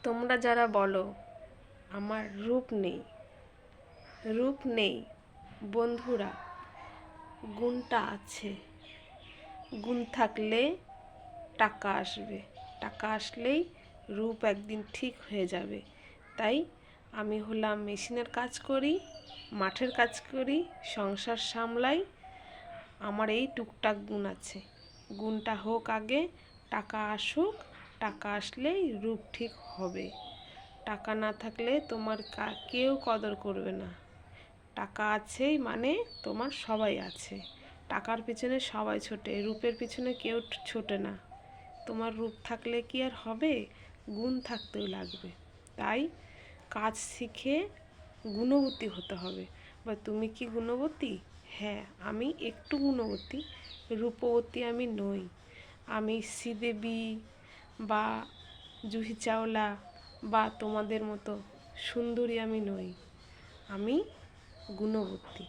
তোমরা যারা বলো আমার রূপ নেই বন্ধুরা, গুণটা আছে। গুণ থাকলে টাকা আসবে, টাকা আসলেই রূপ একদিন ঠিক হয়ে যাবে। তাই আমি হলাম মেশিনের কাজ করি, মাঠের কাজ করি, সংসার সামলাই। আমার এই টুকটাক গুণ আছে। গুণটা হোক আগে, টাকা আসুক, টাকা আসলেই রূপ ঠিক হবে। টাকা না থাকলে তোমার কেউ কদর করবে না। টাকা আছেই মানে তোমার সবাই আছে। টাকার পিছনে সবাই ছোটে, রূপের পিছনে কেউ ছোটে না। তোমার রূপ থাকলে কি আর হবে? গুণ থাকতেও লাগবে। তাই কাজ শিখে গুণবতী হতে হবে। বা তুমি কি গুণবতী? হ্যাঁ, আমি একটু গুণবতী, রূপবতী আমি নই। আমি শ্রীদেবী বা জুহি চাওলা বা তোমাদের মতো সুন্দরী আমি নই। আমি গুণবতী।